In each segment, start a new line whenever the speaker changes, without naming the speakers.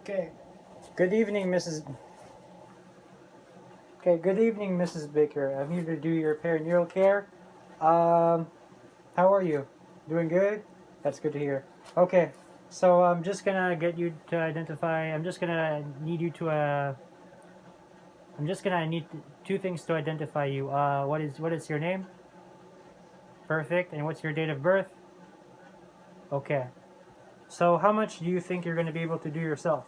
Okay. Good evening, Mrs. Okay, good evening, Mrs. Baker. I'm here to do your perinatal care. How are you? Doing good? That's good to hear. Okay, so I'm just gonna get you to identify. I'm just gonna need you to. I'm just gonna need two things to identify you. What is your name? Perfect. And what's your date of birth? Okay. So how much do you think you're gonna be able to do yourself?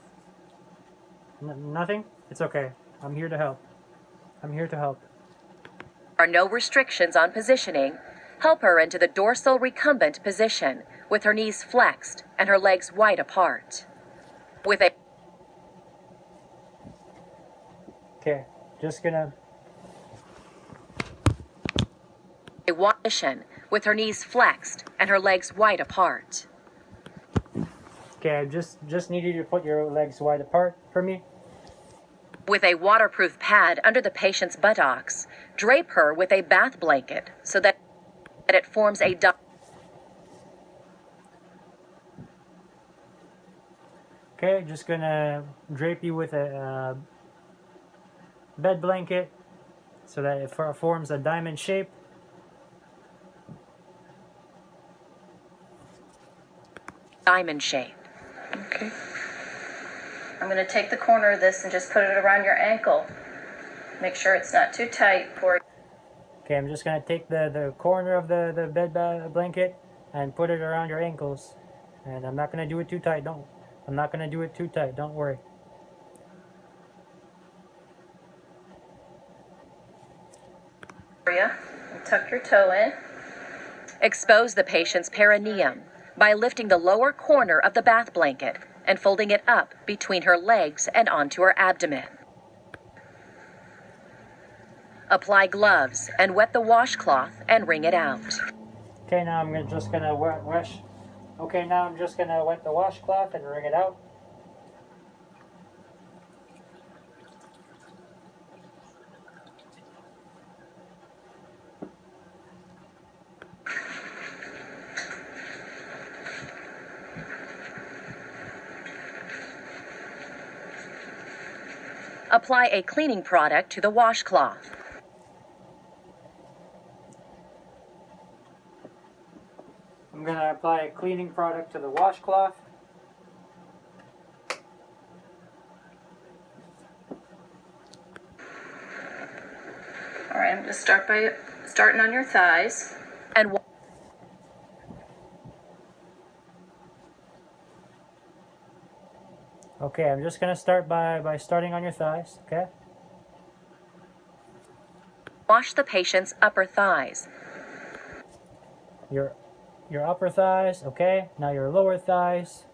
Nothing? It's okay. I'm here to help. I'm here to help.
There are no restrictions on positioning. Help her into the dorsal recumbent position with her knees flexed and her legs wide apart. With
Okay. Just gonna.
a position with her knees flexed and her legs wide apart.
Okay. I just need you to put your legs wide apart for me.
With a waterproof pad under the patient's buttocks, drape her with a bath blanket so that it forms a
Okay, just gonna drape you with a bed blanket so that it forms a diamond shape.
diamond shape.
Okay. I'm going to take the corner of this and just put it around your ankle. Make sure it's not too tight for you.
Okay, I'm just gonna take the corner of the bed blanket and put it around your ankles. And I'm not gonna do it too tight. I'm not gonna do it too tight. Don't worry.
And tuck your toe in.
Expose the patient's perineum by lifting the lower corner of the bath blanket and folding it up between her legs and onto her abdomen. Apply gloves and wet the washcloth and wring it out.
Okay, now I'm just gonna wash. Okay, now I'm just gonna wet the washcloth and wring it out.
Apply a cleaning product to the washcloth.
I'm gonna apply a cleaning product to the washcloth.
All right, I'm going to start by starting on your thighs.
And
Okay, I'm just gonna start by starting on your thighs. Okay.
wash the patient's upper thighs.
Your upper thighs. Okay. Now your lower thighs.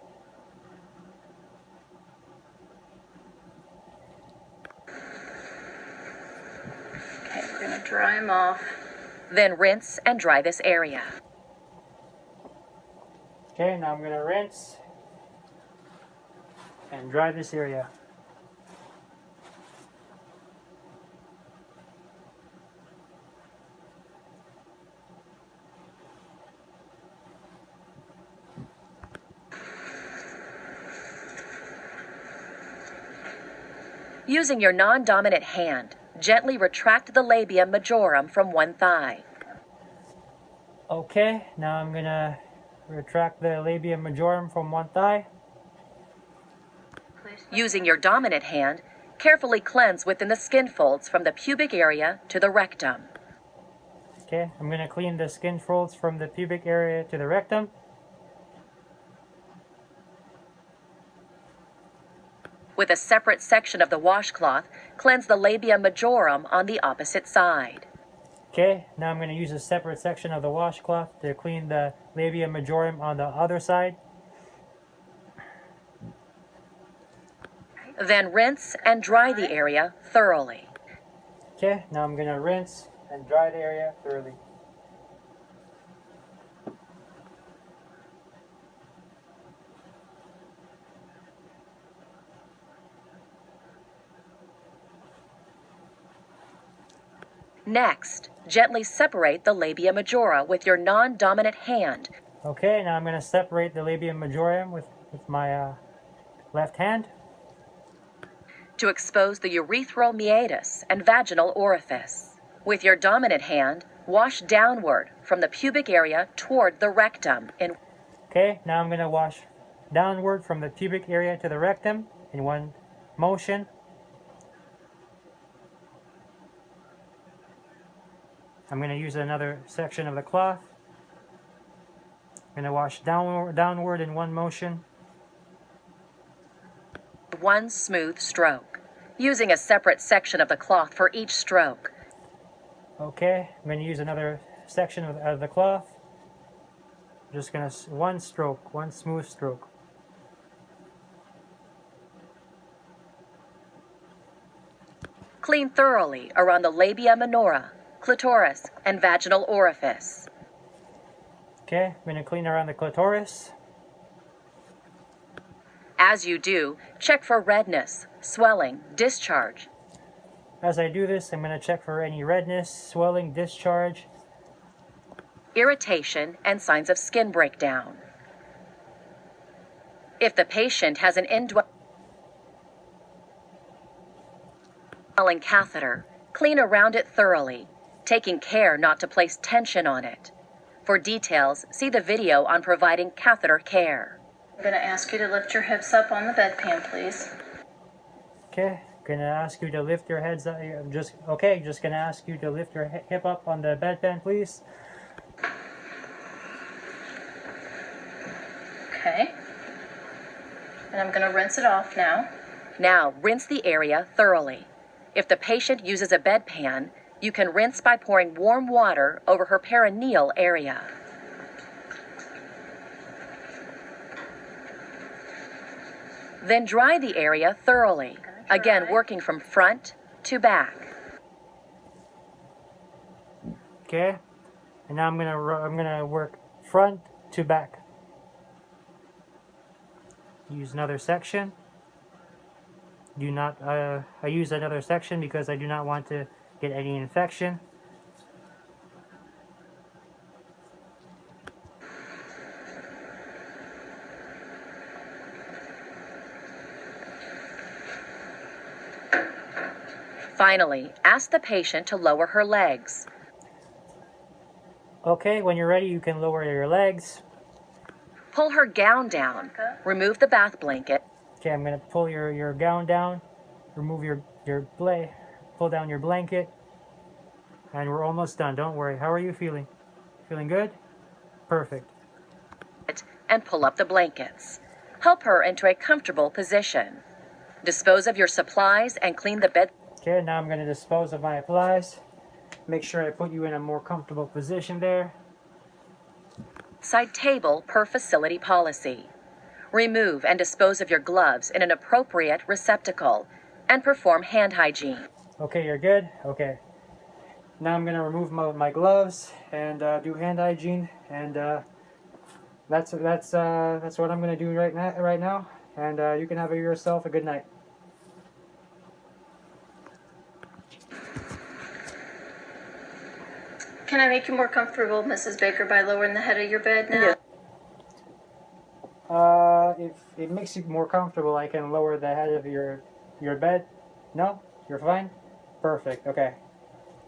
Okay, we're going to dry them off.
Then rinse and dry this area.
Okay, now I'm gonna rinse and dry this area.
Using your non-dominant hand, gently retract the labia majorum from one thigh.
Okay, now I'm gonna retract the labia majorum from one thigh.
Using your dominant hand, carefully cleanse within the skin folds from the pubic area to the rectum.
Okay, I'm gonna clean the skin folds from the pubic area to the rectum.
With a separate section of the washcloth, cleanse the labia majorum on the opposite side.
Okay, now I'm gonna use a separate section of the washcloth to clean the labia majorum on the other side.
Then rinse and dry the area thoroughly.
Okay, now I'm gonna rinse and dry the area thoroughly.
Next, gently separate the labia majora with your non-dominant hand.
Okay, now I'm gonna separate the labia majorum with my left hand.
to expose the urethral meatus and vaginal orifice. With your dominant hand, wash downward from the pubic area toward the rectum in
Okay, now I'm going to wash downward from the pubic area to the rectum in one motion. I'm going to use another section of the cloth. I'm going to wash downward in one motion.
one smooth stroke, using a separate section of the cloth for each stroke.
Okay, I'm going to use another section of the cloth. Just going to one stroke, one smooth stroke.
Clean thoroughly around the labia minora, clitoris, and vaginal orifice.
Okay, I'm going to clean around the clitoris.
As you do, check for redness, swelling, discharge.
As I do this, I'm going to check for any redness, swelling, discharge,
irritation, and signs of skin breakdown. If the patient has an indwelling catheter, clean around it thoroughly, taking care not to place tension on it. For details, see the video on providing catheter care.
I'm going to ask you to lift your hips up on the bedpan, please.
Okay, gonna ask you to lift your heads up. Just gonna ask you to lift your hip up on the bedpan, please.
Okay. And I'm going to rinse it off now.
Now, rinse the area thoroughly. If the patient uses a bedpan, you can rinse by pouring warm water over her perineal area. Then dry the area thoroughly, again working from front to back.
Okay, and now I'm gonna work front to back. Use another section. Do not. I use another section because I do not want to get any infection.
Finally, ask the patient to lower her legs.
Okay, when you're ready, you can lower your legs.
Pull her gown down. Remove the bath blanket.
Okay, I'm gonna pull your gown down. Remove pull down your blanket. And we're almost done, don't worry. How are you feeling? Feeling good? Perfect.
And pull up the blankets. Help her into a comfortable position. Dispose of your supplies and clean the bed.
Okay, now I'm going to dispose of my supplies. Make sure I put you in a more comfortable position there.
Side table per facility policy. Remove and dispose of your gloves in an appropriate receptacle and perform hand hygiene.
Okay, you're good? Okay. Now I'm going to remove my gloves and do hand hygiene, and that's what I'm going to do right now. And you can have yourself a good night.
Can I make you more comfortable, Mrs. Baker, by lowering the head of your bed now?
If it makes you more comfortable, I can lower the head of your bed. No? You're fine? Perfect. Okay.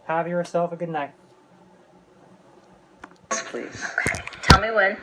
Have yourself a good night.
Please. Okay. Tell me when.